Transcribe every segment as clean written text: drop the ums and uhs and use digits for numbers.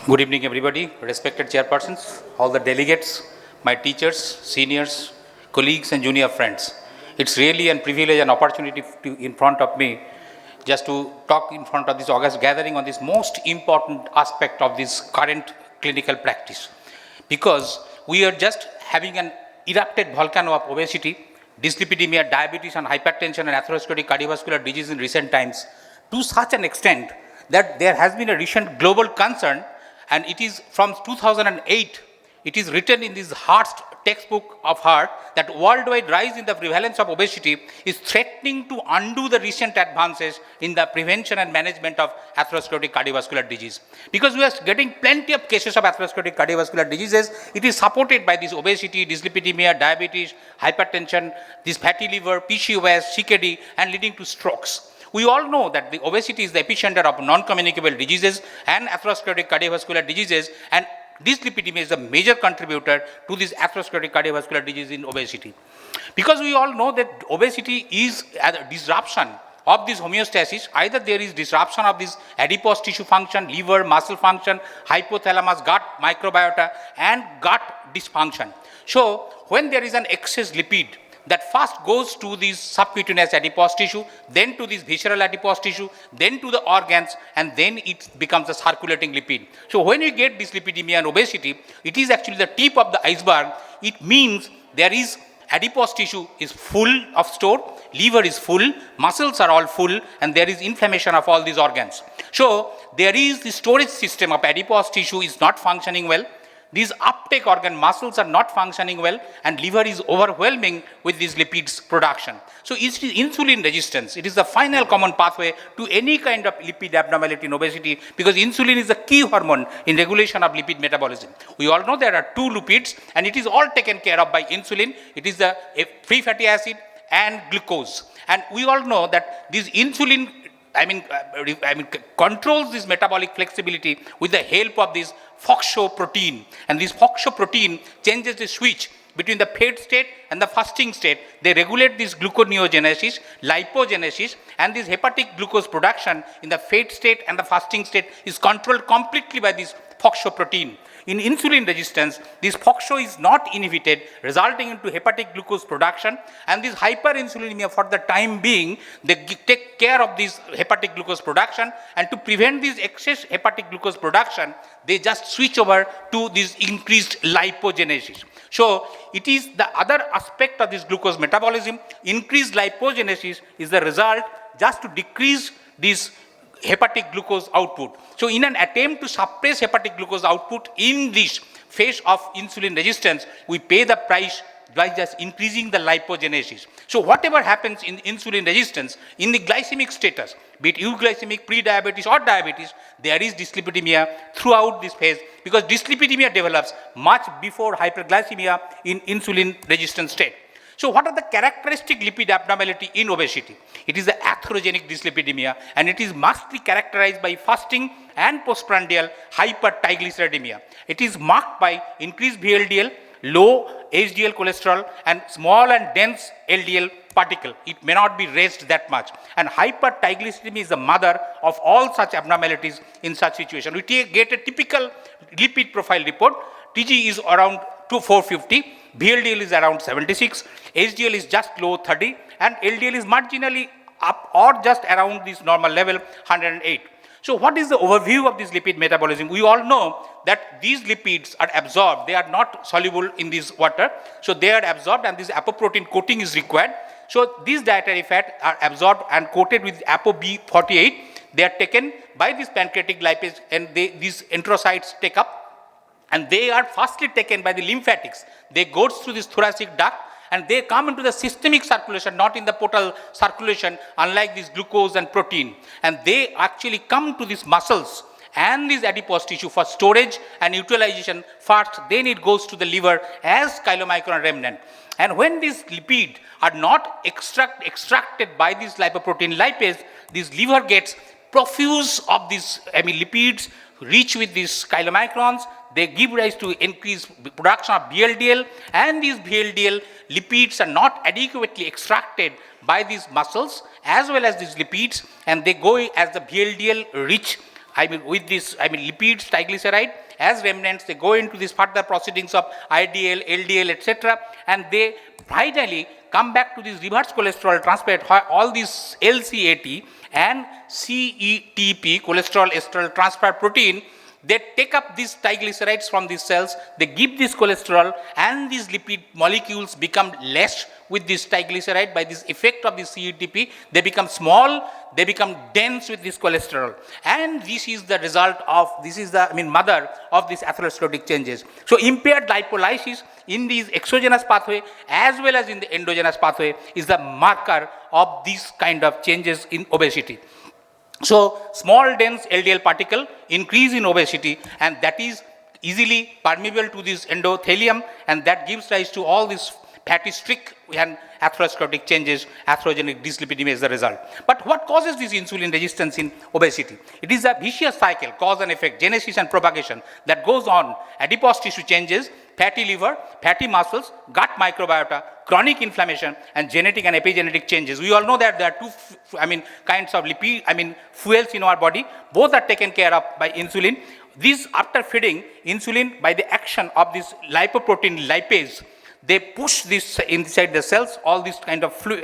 Good evening, everybody, respected chairpersons, all the delegates, my teachers, seniors, colleagues, and junior friends. It's really a privilege and opportunity in front of me just to talk in front of this August gathering on this most important aspect of this current clinical practice. Because we are just having an erupted volcano of obesity, dyslipidemia, diabetes, and hypertension and atherosclerotic cardiovascular disease in recent times to such an extent that there has been a recent global concern, and it is from 2008. It is written in this Hart's textbook of heart that worldwide rise in the prevalence of obesity is threatening to undo the recent advances in the prevention and management of atherosclerotic cardiovascular disease. Because we are getting plenty of cases of atherosclerotic cardiovascular diseases, it is supported by this obesity, dyslipidemia, diabetes, hypertension, this fatty liver, PCOS, CKD, and leading to strokes. We all know that the obesity is the epicenter of non-communicable diseases and atherosclerotic cardiovascular diseases, and dyslipidemia is a major contributor to this atherosclerotic cardiovascular disease in obesity. Because we all know that obesity is a disruption of this homeostasis. Either there is disruption of this adipose tissue function, liver, muscle function, hypothalamus, gut microbiota, and gut dysfunction. So when there is an excess lipid, that first goes to this subcutaneous adipose tissue, then to this visceral adipose tissue, then to the organs, and then it becomes a circulating lipid. So when we get dyslipidemia and obesity, it is actually the tip of the iceberg. It means there is adipose tissue is full of store, liver is full, muscles are all full, and there is inflammation of all these organs. So there is the storage system of adipose tissue is not functioning well. These uptake organ muscles are not functioning well, and liver is overwhelming with these lipids production. So it's insulin resistance. It is the final common pathway to any kind of lipid abnormality in obesity, because insulin is the key hormone in regulation of lipid metabolism. We all know there are two lipids, and it is all taken care of by insulin. It is the free fatty acid and glucose. And we all know that this insulin controls this metabolic flexibility with the help of this FOXO protein. And this FOXO protein changes the switch between the fed state and the fasting state. They regulate this gluconeogenesis, lipogenesis, and this hepatic glucose production in the fed state and the fasting state is controlled completely by this FOXO protein. In insulin resistance, this FOXO is not inhibited, resulting into hepatic glucose production, and this hyperinsulinemia, for the time being, they take care of this hepatic glucose production, and to prevent this excess hepatic glucose production, they just switch over to this increased lipogenesis. So it is the other aspect of this glucose metabolism. Increased lipogenesis is the result just to decrease this hepatic glucose output. So in an attempt to suppress hepatic glucose output in this phase of insulin resistance, we pay the price by just increasing the lipogenesis. So whatever happens in insulin resistance, in the glycemic status, be it euglycemic, pre-diabetes or diabetes, there is dyslipidemia throughout this phase, because dyslipidemia develops much before hyperglycemia in insulin resistant state. So what are the characteristic lipid abnormality in obesity? It is the atherogenic dyslipidemia, and it is must be characterized by fasting and postprandial hypertriglyceridemia. It is marked by increased VLDL, low HDL cholesterol, and small and dense LDL particle. It may not be raised that much. And hypertriglyceridemia is the mother of all such abnormalities in such situation. We get a typical lipid profile report. TG is around 450, VLDL is around 76, HDL is just low 30, and LDL is marginally up or just around this normal level 108. So what is the overview of this lipid metabolism? We all know that these lipids are absorbed. They are not soluble in this water. So they are absorbed, and this apoprotein coating is required. So these dietary fats are absorbed and coated with ApoB48. They are taken by this pancreatic lipase, and these enterocytes take up, and they are firstly taken by the lymphatics. They go through this thoracic duct, and they come into the systemic circulation, not in the portal circulation, unlike this glucose and protein. And they actually come to these muscles and this adipose tissue for storage and utilization first, then it goes to the liver as chylomicron remnant. And when these lipids are not extracted by this lipoprotein lipase, this liver gets profuse of these lipids rich with these chylomicrons. They give rise to increased production of VLDL, and these VLDL lipids are not adequately extracted by these muscles as well as these lipids, and they go as the VLDL rich with this, lipids, triglyceride, as remnants, they go into these further proceedings of IDL, LDL, etc., and they finally come back to this reverse cholesterol transport, all these LCAT and CETP, cholesterol ester transfer protein. They take up these triglycerides from these cells, they give this cholesterol, and these lipid molecules become less with this triglyceride by this effect of the CETP. They become small, they become dense with this cholesterol. And this is the result of, this is the mother of these atherosclerotic changes. So impaired lipolysis in these exogenous pathway as well as in the endogenous pathway is the marker of these kind of changes in obesity. So small dense LDL particle increase in obesity, and that is easily permeable to this endothelium, and that gives rise to all these fatty streak and atherosclerotic changes. Atherogenic dyslipidemia is the result. But what causes this insulin resistance in obesity? It is a vicious cycle, cause and effect, genesis and propagation, that goes on. Adipose tissue changes, fatty liver, fatty muscles, gut microbiota, chronic inflammation, and genetic and epigenetic changes. We all know that there are two kinds of lipid, fuels in our body. Both are taken care of by insulin. These, after feeding insulin by the action of this lipoprotein lipase, they push this inside the cells, all this kind of free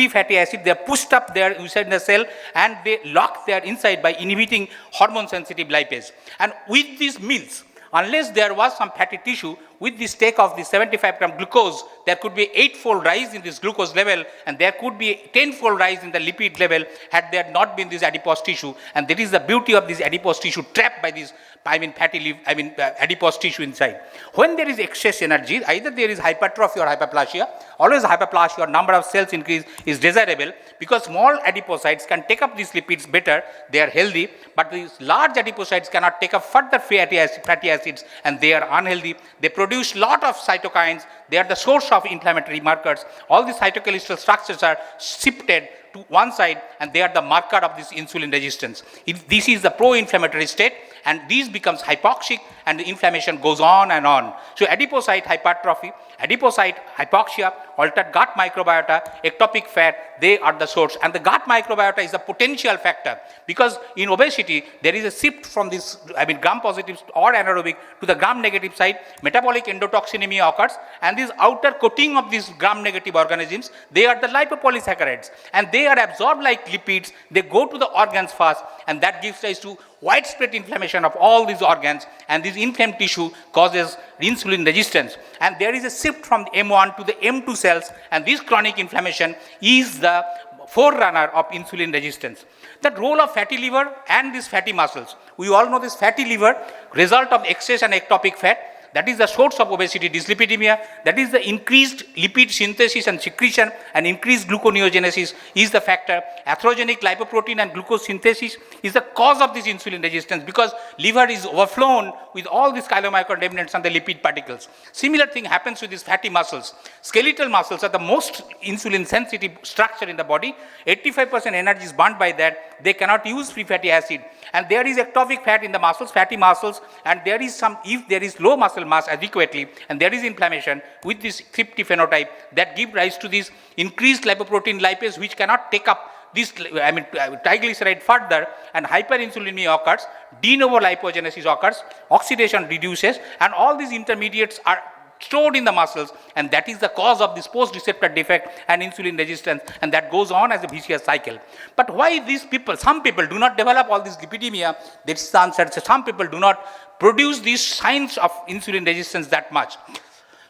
fatty acid, they are pushed up there inside the cell, and they lock there inside by inhibiting hormone sensitive lipase. And with these meals, unless there was some fatty tissue, with this take of the 75 gram glucose, there could be 8-fold rise in this glucose level, and there could be 10-fold rise in the lipid level had there not been this adipose tissue. And that is the beauty of this adipose tissue trapped by this adipose tissue inside. When there is excess energy, either there is hypertrophy or hyperplasia. Always hyperplasia or number of cells increase is desirable, because small adipocytes can take up these lipids better, they are healthy, but these large adipocytes cannot take up further fatty acids, and they are unhealthy. They produce lot of cytokines, they are the source of inflammatory markers. All these cytochemical structures are shifted to one side, and they are the marker of this insulin resistance. This is the pro-inflammatory state, and these becomes hypoxic, and the inflammation goes on and on. So adipocyte hypertrophy, adipocyte hypoxia, altered gut microbiota, ectopic fat, they are the source. And the gut microbiota is a potential factor, because in obesity there is a shift from this gram positive or anaerobic to the gram negative side. Metabolic endotoxinemia occurs, and this outer coating of these gram negative organisms, they are the lipopolysaccharides, and they are absorbed like lipids. They go to the organs first, and that gives rise to widespread inflammation of all these organs, and this inflamed tissue causes insulin resistance. And there is a shift from the M1 to the M2 cells, and this chronic inflammation is the forerunner of insulin resistance. The role of fatty liver and these fatty muscles. We all know this fatty liver, result of excess and ectopic fat, that is the source of obesity, dyslipidemia. That is the increased lipid synthesis and secretion, and increased gluconeogenesis is the factor. Atherogenic lipoprotein and glucose synthesis is the cause of this insulin resistance, because liver is overflown with all these chylomicron remnants and the lipid particles. Similar thing happens with these fatty muscles. Skeletal muscles are the most insulin sensitive structure in the body. 85% energy is burnt by that. They cannot use free fatty acid. And there is ectopic fat in the muscles, fatty muscles, and there is some, if there is low muscle mass adequately, and there is inflammation with this 50 phenotype, that give rise to this increased lipoprotein lipase, which cannot take up this triglyceride further, and hyperinsulinemia occurs, de novo lipogenesis occurs, oxidation reduces, and all these intermediates are stored in the muscles, and that is the cause of this post-receptor defect and insulin resistance, and that goes on as a vicious cycle. But why these people, some people do not develop all this lipidemia? That's the answer. So some people do not produce these signs of insulin resistance that much.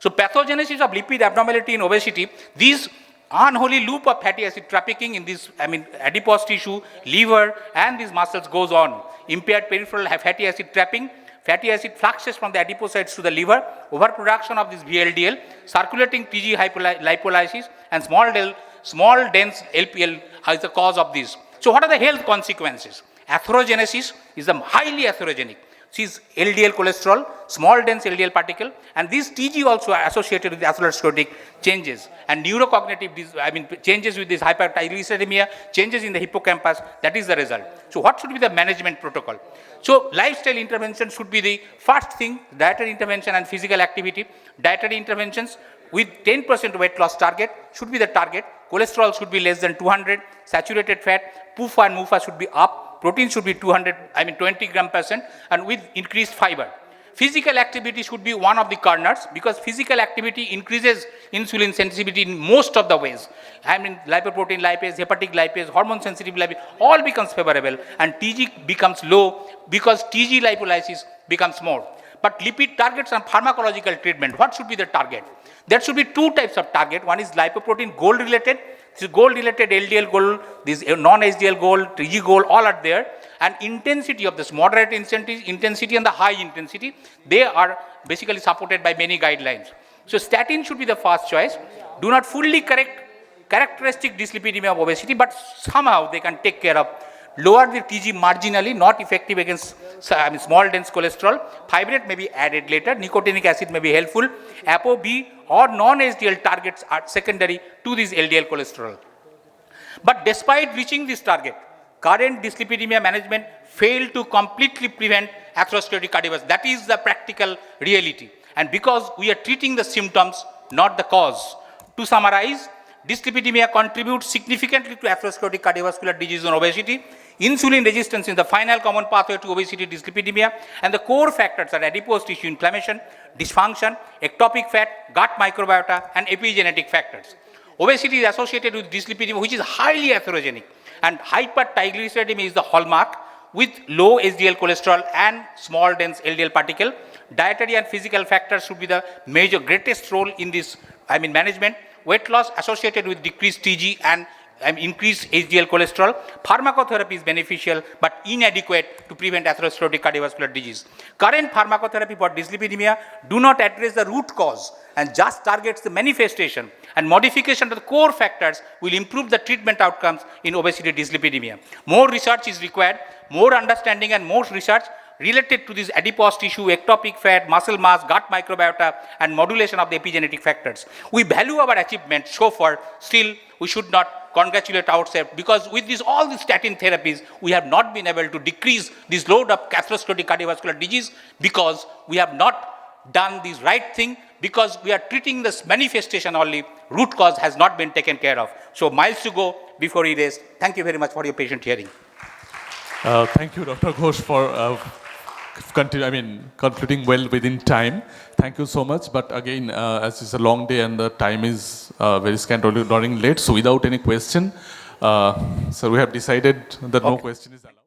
So pathogenesis of lipid abnormality in obesity, these unholy loop of fatty acid trafficking in this adipose tissue, liver, and these muscles goes on. Impaired peripheral fatty acid trapping, fatty acid fluxes from the adipocytes to the liver, overproduction of this VLDL, circulating TG lipolysis, and small dense LPL is the cause of this. So what are the health consequences? Atherogenesis is highly atherogenic. This is LDL cholesterol, small dense LDL particle, and these TG also are associated with atherosclerotic changes, and neurocognitive changes with this hypertriglyceridemia, changes in the hippocampus. That is the result. So what should be the management protocol? So lifestyle intervention should be the first thing. Dietary intervention and physical activity. Dietary interventions with 10% weight loss target should be the target. Cholesterol should be less than 200. Saturated fat, PUFA and MUFA should be up. protein should be 20 gram percent, and with increased fiber. Physical activity should be one of the corners, because physical activity increases insulin sensitivity in most of the ways. Lipoprotein lipase, hepatic lipase, hormone sensitive lipase, all becomes favorable, and TG becomes low because TG lipolysis becomes more. But lipid targets and pharmacological treatment, what should be the target? There should be two types of target. One is lipoprotein goal related. This is goal related LDL goal, this non-HDL goal, TG goal, all are there. And intensity of this moderate intensity and the high intensity, they are basically supported by many guidelines. So statin should be the first choice. Do not fully correct characteristic dyslipidemia of obesity, but somehow they can take care of. Lower the TG marginally, not effective against small dense cholesterol. Fibrate may be added later. Nicotinic acid may be helpful. ApoB or non-HDL targets are secondary to this LDL cholesterol. But despite reaching this target, current dyslipidemia management failed to completely prevent atherosclerotic cardiovascular. That is the practical reality. And because we are treating the symptoms, not the cause. To summarize, dyslipidemia contributes significantly to atherosclerotic cardiovascular disease and obesity. Insulin resistance is the final common pathway to obesity, dyslipidemia, and the core factors are adipose tissue inflammation, dysfunction, ectopic fat, gut microbiota, and epigenetic factors. Obesity is associated with dyslipidemia, which is highly atherogenic, and hypertriglyceridemia is the hallmark, with low HDL cholesterol and small dense LDL particle. Dietary and physical factors should be the major greatest role in this management. Weight loss associated with decreased TG and increased HDL cholesterol. Pharmacotherapy is beneficial but inadequate to prevent atherosclerotic cardiovascular disease. Current pharmacotherapy for dyslipidemia do not address the root cause and just targets the manifestation, and modification of the core factors will improve the treatment outcomes in obesity dyslipidemia. More research is required, more understanding and more research related to this adipose tissue, ectopic fat, muscle mass, gut microbiota, and modulation of the epigenetic factors. We value our achievement so far, still we should not congratulate ourselves, because with all these statin therapies, we have not been able to decrease this load of atherosclerotic cardiovascular disease, because we have not done this right thing, because we are treating this manifestation only. Root cause has not been taken care of. So miles to go before we rest. Thank you very much for your patient hearing. Thank you, Dr. Ghosh, for concluding well within time. Thank you so much. But again, as it's a long day and the time is very scant, running late, so without any question, so we have decided that no question is allowed.